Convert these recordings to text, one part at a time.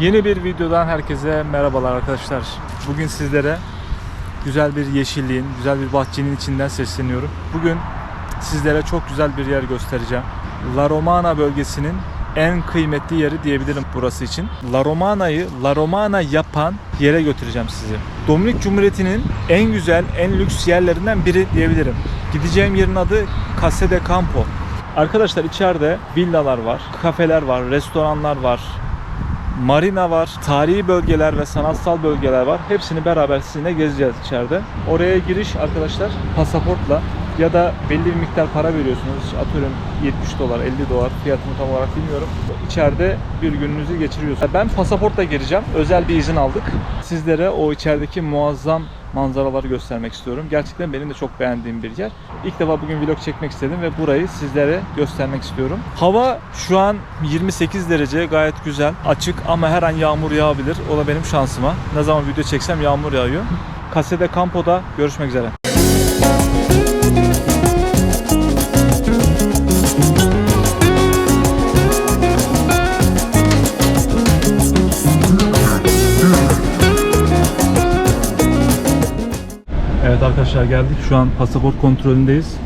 Yeni bir videodan herkese merhabalar arkadaşlar. Bugün sizlere güzel bir yeşilliğin, güzel bir bahçenin içinden sesleniyorum. Bugün sizlere çok güzel bir yer göstereceğim. La Romana bölgesinin en kıymetli yeri diyebilirim burası için. La Romana'yı La Romana yapan yere götüreceğim sizi. Dominik Cumhuriyeti'nin en güzel, en lüks yerlerinden biri diyebilirim. Gideceğim yerin adı Casa de Campo. Arkadaşlar içeride villalar var, kafeler var, restoranlar var, marina var, tarihi bölgeler ve sanatsal bölgeler var. Hepsini beraber sizinle gezeceğiz içeride. Oraya giriş arkadaşlar pasaportla ya da belli bir miktar para veriyorsunuz. Atıyorum 70 dolar, 50 dolar fiyatını tam olarak bilmiyorum. İçeride bir gününüzü geçiriyorsunuz. Ben pasaportla gireceğim. Özel bir izin aldık. Sizlere o içerideki muazzam manzaraları göstermek istiyorum. Gerçekten benim de çok beğendiğim bir yer. İlk defa bugün vlog çekmek istedim ve burayı sizlere göstermek istiyorum. Hava şu an 28 derece, gayet güzel, açık ama her an yağmur yağabilir. O da benim şansıma. Ne zaman video çeksem yağmur yağıyor. Casa de Campo'da görüşmek üzere. Evet arkadaşlar, geldik. Şu an pasaport kontrolündeyiz.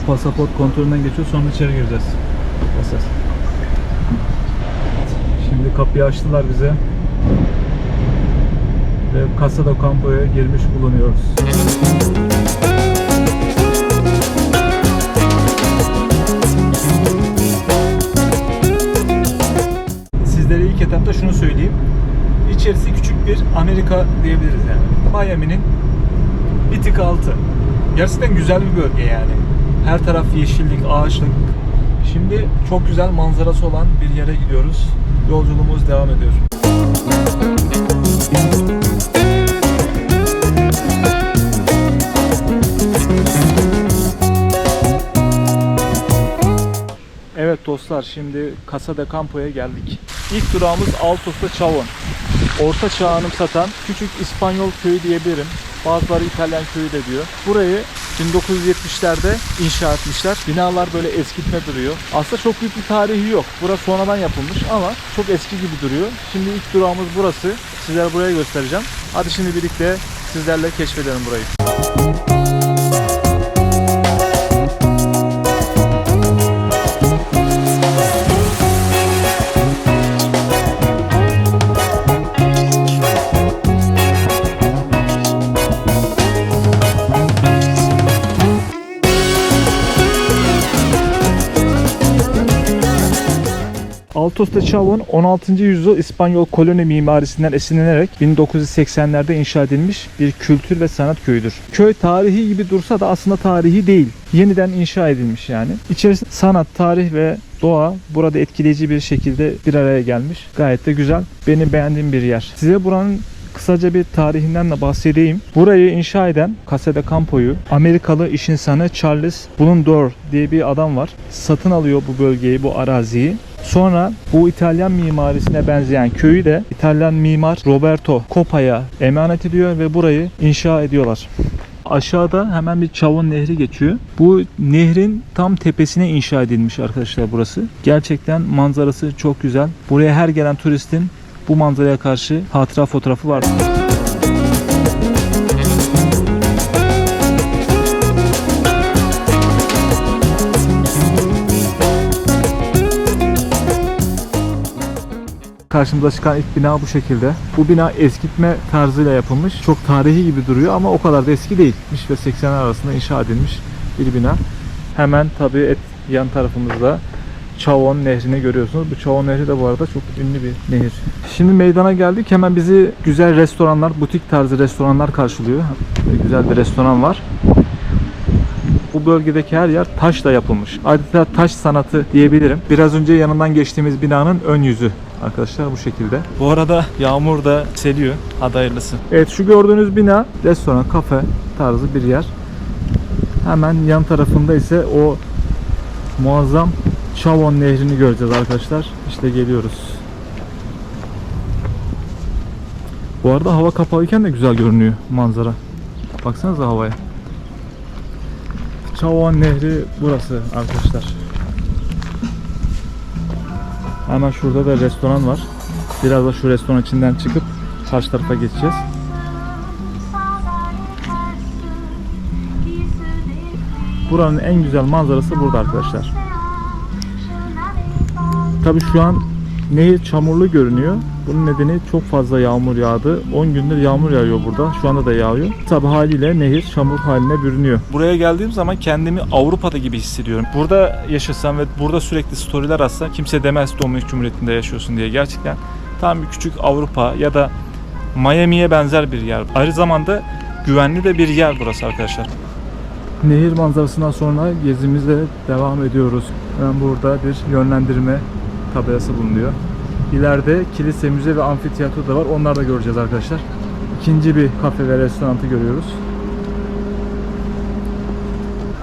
Pasaport kontrolünden geçiyor, sonra içeri gireceğiz. Basar. Şimdi kapıyı açtılar bize. Ve Casa de Campo'ya girmiş bulunuyoruz. Sizlere ilk etapta şunu söyleyeyim. İçerisi küçük bir Amerika diyebiliriz yani. Miami'nin bir tık altı. Gerçekten güzel bir bölge yani. Her taraf yeşillik, ağaçlık. Şimdi çok güzel manzarası olan bir yere gidiyoruz. Yolculuğumuz devam ediyor. Evet dostlar, şimdi Casa de Campo'ya geldik. İlk durağımız Altos de Chavon. Orta çağı anımsatan küçük İspanyol köyü diyebilirim. Bazıları İtalyan köyü de diyor. Burayı 1970'lerde inşa etmişler. Binalar böyle eskitme duruyor. Aslında çok büyük bir tarihi yok. Burası sonradan yapılmış ama çok eski gibi duruyor. Şimdi ilk durağımız burası. Sizlere buraya göstereceğim. Hadi şimdi birlikte sizlerle keşfedelim burayı. Altos de Chavon 16. yüzyıl İspanyol koloni mimarisinden esinlenerek 1980'lerde inşa edilmiş bir kültür ve sanat köyüdür. Köy tarihi gibi dursa da aslında tarihi değil. Yeniden inşa edilmiş yani. İçerisinde sanat, tarih ve doğa burada etkileyici bir şekilde bir araya gelmiş. Gayet de güzel. Benim beğendiğim bir yer. Size buranın kısaca bir tarihinden de bahsedeyim. Burayı inşa eden Casa de Campo'yu Amerikalı iş insanı Charles Blundell diye bir adam var. Satın alıyor bu bölgeyi, bu araziyi. Sonra bu İtalyan mimarisine benzeyen köyü de İtalyan mimar Roberto Coppa'ya emanet ediyor ve burayı inşa ediyorlar. Aşağıda hemen bir Chavon Nehri geçiyor. Bu nehrin tam tepesine inşa edilmiş arkadaşlar burası. Gerçekten manzarası çok güzel. Buraya her gelen turistin bu manzaraya karşı hatıra fotoğrafı var. Karşımıza çıkan ilk bina bu şekilde. Bu bina eskitme tarzıyla yapılmış. Çok tarihi gibi duruyor ama o kadar da eski değil. 70 ve 80 arasında inşa edilmiş bir bina. Hemen tabii yan tarafımızda Chavon Nehri'ni görüyorsunuz. Bu Chavon Nehri de bu arada çok ünlü bir nehir. Şimdi meydana geldik. Hemen bizi güzel restoranlar, butik tarzı restoranlar karşılıyor. Güzel bir restoran var. Bu bölgedeki her yer taşla yapılmış. Adeta taş sanatı diyebilirim. Biraz önce yanından geçtiğimiz binanın ön yüzü arkadaşlar bu şekilde. Bu arada yağmur da seliyor. Hadi hayırlısı. Evet, şu gördüğünüz bina restoran, kafe tarzı bir yer. Hemen yan tarafında ise o muazzam Chavon Nehri'ni göreceğiz arkadaşlar. İşte geliyoruz. Bu arada hava kapalıyken de güzel görünüyor manzara. Baksanıza havaya. Chavon Nehri burası arkadaşlar. Hemen şurada da restoran var. Biraz da şu restoran içinden çıkıp karşı tarafa geçeceğiz. Buranın en güzel manzarası burada arkadaşlar. Tabii şu an nehir çamurlu görünüyor. Bunun nedeni çok fazla yağmur yağdı. 10 gündür yağmur yağıyor burada. Şu anda da yağıyor. Tabii haliyle nehir çamur haline bürünüyor. Buraya geldiğim zaman kendimi Avrupa'da gibi hissediyorum. Burada yaşasam ve burada sürekli storyler atsam kimse demez Dominik Cumhuriyeti'nde yaşıyorsun diye. Gerçekten tam bir küçük Avrupa ya da Miami'ye benzer bir yer. Aynı zamanda güvenli de bir yer burası arkadaşlar. Nehir manzarasından sonra gezimize devam ediyoruz. Hemen burada bir yönlendirme tabelası bulunuyor. İleride kilise, müze ve amfiteyatro da var. Onları da göreceğiz arkadaşlar. İkinci bir kafe ve restoranı görüyoruz.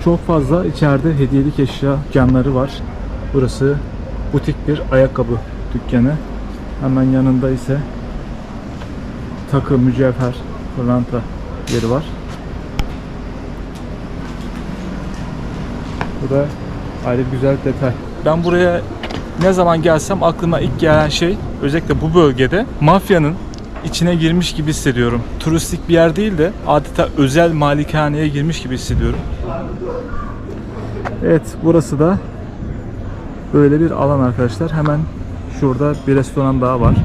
Çok fazla içeride hediyelik eşya dükkanları var. Burası butik bir ayakkabı dükkanı. Hemen yanında ise takı, mücevher, pırlanta yeri var. Bu da ayrı güzel detay. Ben buraya ne zaman gelsem aklıma ilk gelen şey özellikle bu bölgede mafyanın içine girmiş gibi hissediyorum. Turistik bir yer değil de adeta özel malikaneye girmiş gibi hissediyorum. Evet, burası da böyle bir alan arkadaşlar. Hemen şurada bir restoran daha var.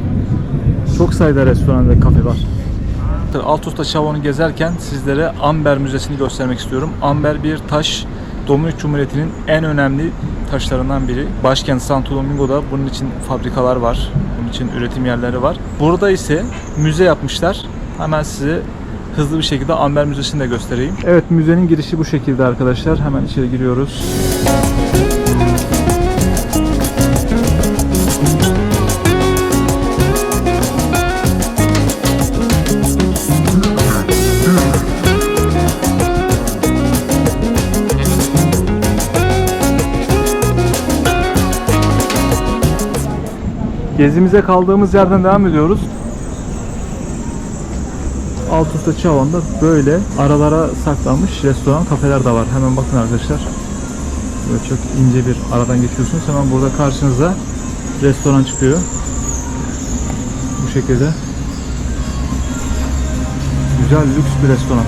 Çok sayıda restoran ve kafe var. Altus'ta Çavon'u gezerken sizlere Amber Müzesi'ni göstermek istiyorum. Amber bir taş. Dominik Cumhuriyeti'nin en önemli taşlarından biri. Başkent Santo Domingo'da bunun için fabrikalar var. Bunun için üretim yerleri var. Burada ise müze yapmışlar. Hemen size hızlı bir şekilde Amber Müzesi'ni de göstereyim. Evet, müzenin girişi bu şekilde arkadaşlar. Hemen içeri giriyoruz. Gezimize kaldığımız yerden devam ediyoruz. Altus'ta Çavon'da böyle aralara saklanmış restoran, kafeler de var. Hemen bakın arkadaşlar. Böyle çok ince bir aradan geçiyorsunuz. Hemen burada karşınıza restoran çıkıyor. Bu şekilde. Güzel, lüks bir restoran.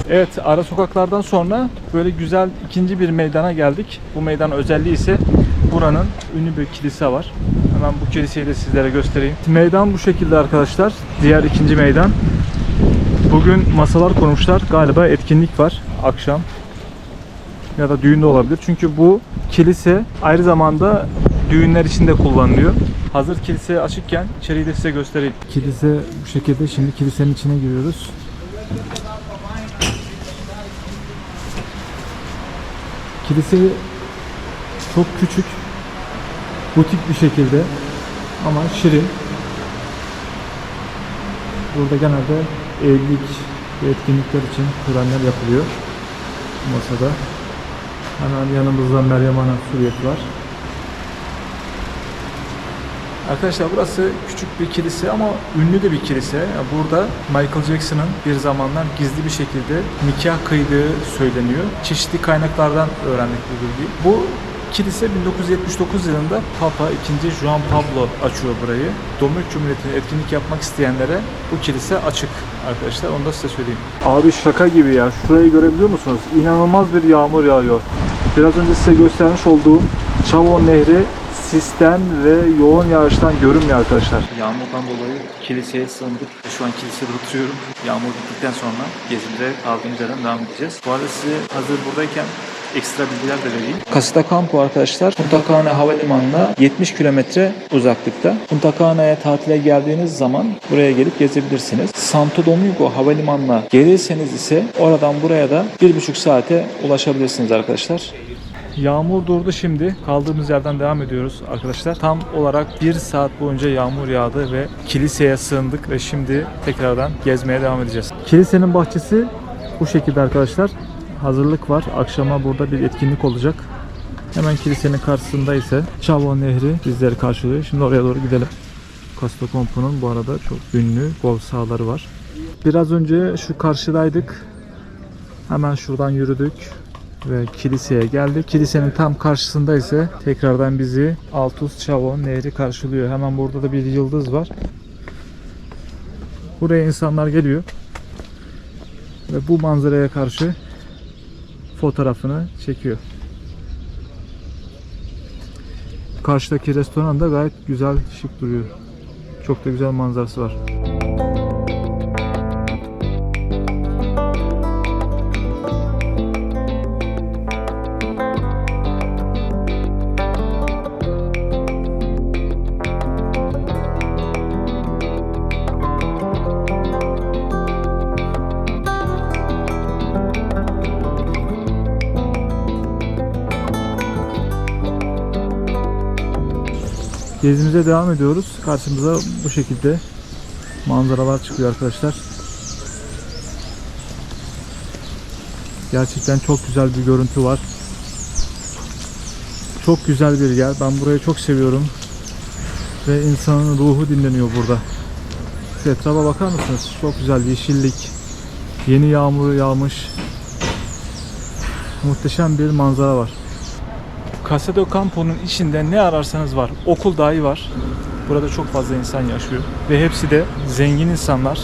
Evet, ara sokaklardan sonra böyle güzel ikinci bir meydana geldik. Bu meydan özelliği ise buranın ünlü bir kilise var. Hemen bu kiliseyi de sizlere göstereyim. Meydan bu şekilde arkadaşlar. Diğer ikinci meydan. Bugün masalar kurmuşlar. Galiba etkinlik var akşam. Ya da düğün de olabilir. Çünkü bu kilise aynı zamanda düğünler için de kullanılıyor. Hazır kilise açıkken içeriği de size göstereyim. Kilise bu şekilde. Şimdi kilisenin içine giriyoruz. Kilise çok küçük, butik bir şekilde ama şirin. Burada genelde evlilik ve etkinlikler için törenler yapılıyor bu masada. Hemen yanımızda Meryem Ana Suriyet var. Arkadaşlar burası küçük bir kilise ama ünlü de bir kilise. Burada Michael Jackson'ın bir zamanlar gizli bir şekilde nikah kıydığı söyleniyor. Çeşitli kaynaklardan öğrendik bu bilgiyi. Bu kilise 1979 yılında Papa II. Juan Pablo açıyor burayı. Dominik Cumhuriyeti'ne etkinlik yapmak isteyenlere bu kilise açık arkadaşlar. Onu da size söyleyeyim. Abi şaka gibi ya. Şurayı görebiliyor musunuz? İnanılmaz bir yağmur yağıyor. Biraz önce size göstermiş olduğum Çavon Nehri sistem ve yoğun yağıştan görünmüyor arkadaşlar. Yağmurdan dolayı kiliseye sığındık. Şu an kilisede oturuyorum. Yağmur bittikten sonra gezimize kaldığımız yerden devam edeceğiz. Bu arada size hazır buradayken ekstra bilgiler de vereyim. Casita Campo arkadaşlar Punta Cana Havalimanı'na 70 kilometre uzaklıkta. Punta Cana'ya tatile geldiğiniz zaman buraya gelip gezebilirsiniz. Santo Domingo Havalimanı'na gelirseniz ise oradan buraya da 1,5 saate ulaşabilirsiniz arkadaşlar. Yağmur durdu şimdi. Kaldığımız yerden devam ediyoruz arkadaşlar. Tam olarak 1 saat boyunca yağmur yağdı ve kiliseye sığındık ve şimdi tekrardan gezmeye devam edeceğiz. Kilisenin bahçesi bu şekilde arkadaşlar. Hazırlık var. Akşama burada bir etkinlik olacak. Hemen kilisenin karşısında ise Çavon Nehri bizleri karşılıyor. Şimdi oraya doğru gidelim. Casita Campo'nun bu arada çok ünlü golf sahaları var. Biraz önce şu karşıdaydık. Hemen şuradan yürüdük. ve kiliseye geldik. Kilisenin tam karşısında ise tekrardan bizi Altus Çavo Nehri karşılıyor. Hemen burada da bir yıldız var. Buraya insanlar geliyor ve bu manzaraya karşı fotoğrafını çekiyor. Karşıdaki restoran da gayet güzel, şık duruyor. Çok da güzel manzarası var. Gezimize devam ediyoruz. Karşımıza bu şekilde manzaralar çıkıyor arkadaşlar. Gerçekten çok güzel bir görüntü var. Çok güzel bir yer. Ben burayı çok seviyorum. Ve insanın ruhu dinleniyor burada. Şu etrafa bakar mısınız? Çok güzel yeşillik. Yeni yağmur yağmış. Muhteşem bir manzara var. Casa do Campo'nun içinde ne ararsanız var. Okul dahi var. Burada çok fazla insan yaşıyor. Ve hepsi de zengin insanlar.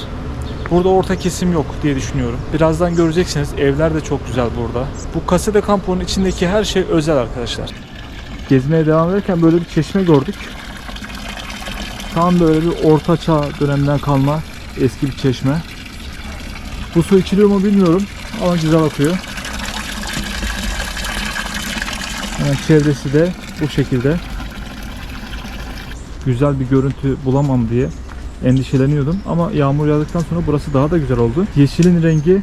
Burada orta kesim yok diye düşünüyorum. Birazdan göreceksiniz. Evler de çok güzel burada. Bu Casa do Campo'nun içindeki her şey özel arkadaşlar. Gezmeye devam ederken böyle bir çeşme gördük. Tam böyle bir orta çağ döneminden kalma eski bir çeşme. Bu su içiliyor mu bilmiyorum ama güzel akıyor. Yani çevresi de bu şekilde. Güzel bir görüntü bulamam diye endişeleniyordum ama yağmur yağdıktan sonra burası daha da güzel oldu. Yeşilin rengi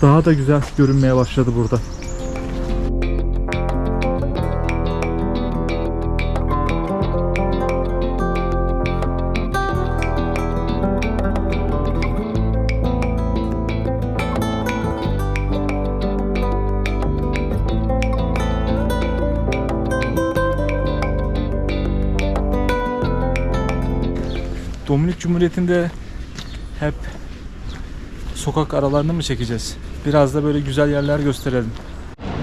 daha da güzel görünmeye başladı burada. Dominik Cumhuriyeti'nde hep sokak aralarını mı çekeceğiz? Biraz da böyle güzel yerler gösterelim.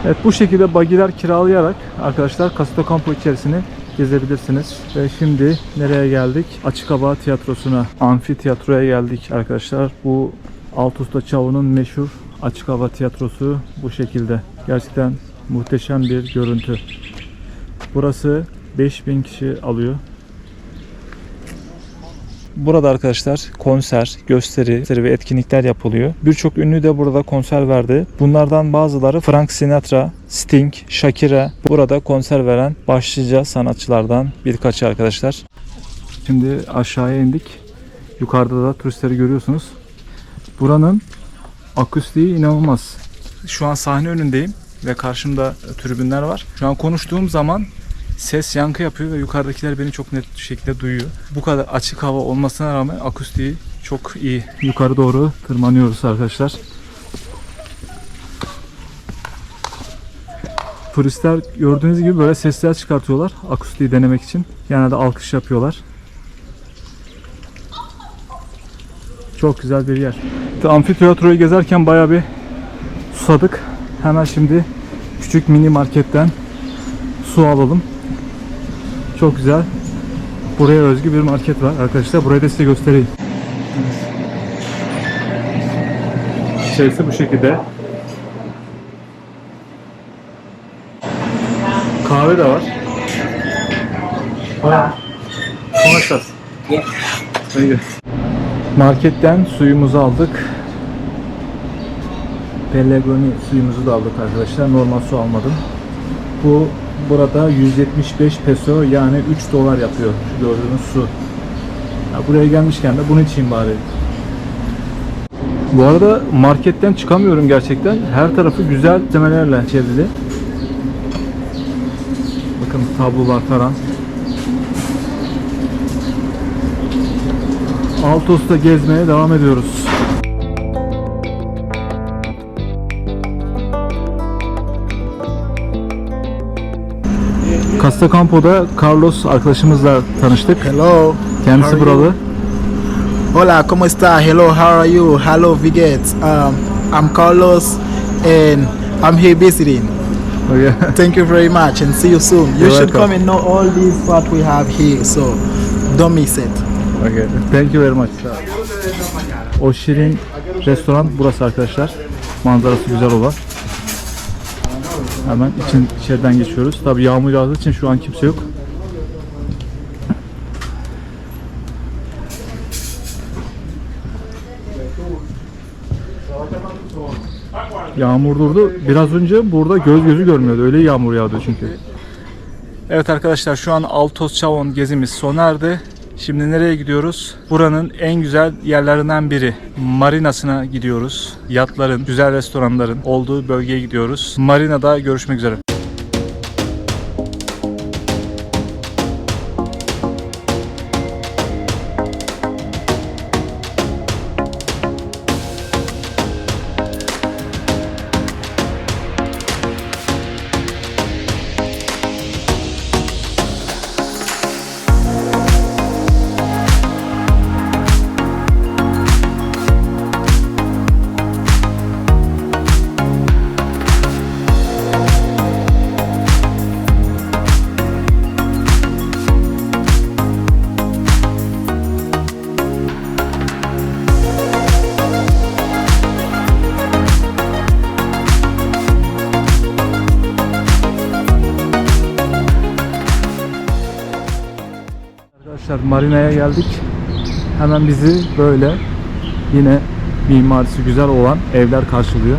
Evet, bu şekilde bagiler kiralayarak arkadaşlar Casa do Campo içerisini gezebilirsiniz. Ve şimdi nereye geldik? Açık Hava Tiyatrosu'na, amfiteyatroya geldik arkadaşlar. Bu Altus Çavo'nun meşhur açık hava tiyatrosu bu şekilde. Gerçekten muhteşem bir görüntü. Burası 5000 kişi alıyor. Burada arkadaşlar konser, gösteri ve etkinlikler yapılıyor. Birçok ünlü de burada konser verdi. Bunlardan bazıları Frank Sinatra, Sting, Shakira burada konser veren başlıca sanatçılardan birkaçı arkadaşlar. Şimdi aşağıya indik. Yukarıda da turistleri görüyorsunuz. Buranın akustiği inanılmaz. Şu an sahne önündeyim ve karşımda tribünler var. Şu an konuştuğum zaman ses yankı yapıyor ve yukarıdakiler beni çok net bir şekilde duyuyor. Bu kadar açık hava olmasına rağmen akustiği çok iyi. Yukarı doğru tırmanıyoruz arkadaşlar. Turistler gördüğünüz gibi böyle sesler çıkartıyorlar akustiği denemek için. Genelde alkış yapıyorlar. Çok güzel bir yer. Amfiteyatroyu gezerken bayağı bir susadık. Hemen şimdi küçük mini marketten su alalım. Çok güzel. Buraya özgü bir market var arkadaşlar. Burayı da size göstereyim. İçerisi bu şekilde. Kahve de var. ¿Cómo estás? İyi. Marketten suyumuzu aldık. Pellegrino suyumuzu da aldık arkadaşlar. Normal su almadım. Bu burada 175 peso yani 3 dolar yapıyor şu gördüğünüz su. Ya buraya gelmişken de bunu içeyim bari. Bu arada marketten çıkamıyorum gerçekten. Her tarafı güzel malzemelerle çevrili. Bakın tablolar falan. Altus'ta gezmeye devam ediyoruz. Casa do Campo'da Carlos arkadaşımızla tanıştık. Hello. Kendisi buralı. Hola, ¿cómo está? Hello, how are you? Hello, Viget. I'm Carlos and I'm here visiting. Okay. Thank you very much and see you soon. You You're should welcome. come and know all these what we have here, so don't miss it. Okay. Thank you very much. O şirin restoran burası arkadaşlar. Manzarası güzel olan. Hemen içeriden geçiyoruz. Tabii yağmur yağdığı için şu an kimse yok. Yağmur durdu. Biraz önce burada göz gözü görmüyordu. Öyle yağmur yağdı çünkü. Evet arkadaşlar, şu an Altos Chavon gezimiz sona erdi. Şimdi nereye gidiyoruz? Buranın en güzel yerlerinden biri. Marinasına gidiyoruz. Yatların, güzel restoranların olduğu bölgeye gidiyoruz. Marina'da görüşmek üzere. Arkadaşlar, marinaya geldik. Hemen bizi böyle yine mimarisi güzel olan evler karşılıyor.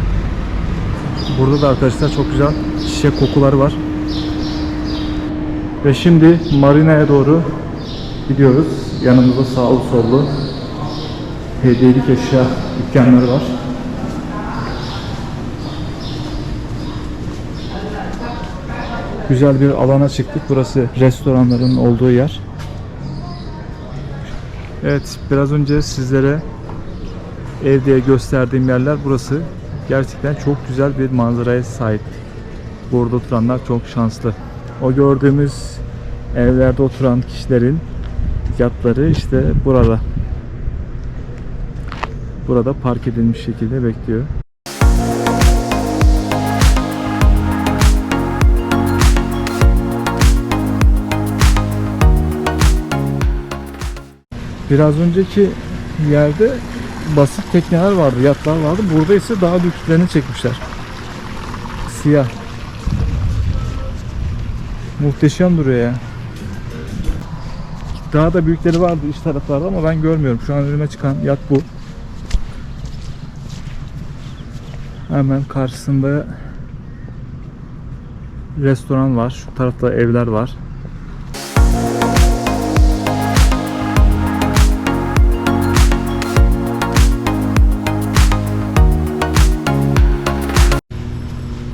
Burada da arkadaşlar çok güzel çiçek kokuları var. Ve şimdi marinaya doğru gidiyoruz. Yanımızda sağlı sollu hediyelik eşya dükkanları var. Güzel bir alana çıktık. Burası restoranların olduğu yer. Evet, biraz önce sizlere ev diye gösterdiğim yerler burası. Gerçekten çok güzel bir manzaraya sahip. Burada oturanlar çok şanslı. O gördüğümüz evlerde oturan kişilerin yatları işte burada. Burada park edilmiş şekilde bekliyor. Biraz önceki yerde basit tekneler vardı, yatlar vardı. Burada ise daha büyüklerini çekmişler. Siyah. Muhteşem duruyor ya. Daha da büyükleri vardı iç taraflarda ama ben görmüyorum. Şu an önüme çıkan yat bu. Hemen karşısında restoran var. Şu tarafta evler var.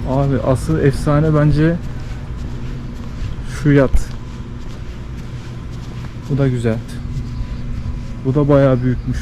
Abi asıl efsane bence şu yat. Bu da güzel. Bu da bayağı büyükmüş.